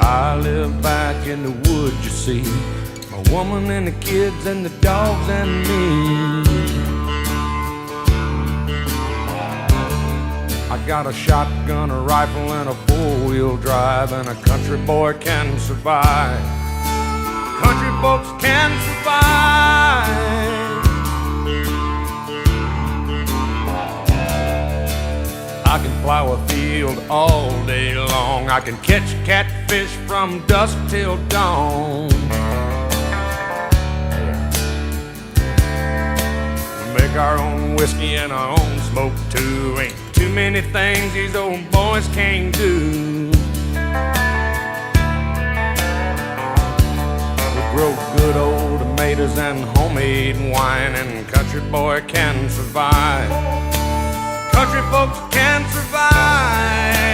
I live back in the woods, you see, my woman and the kids and the dogs and me. I got a shotgun, a rifle, and a four-wheel drive, and a country boy can survive. Country folks can survive. I can plow a field all day long. I can catch catfish from dusk till dawn. We make our own whiskey and our own smoke too. Ain't too many things these old boys can't do. We grow good old tomatoes and homemade wine, and country boy can survive. Country folks can survive.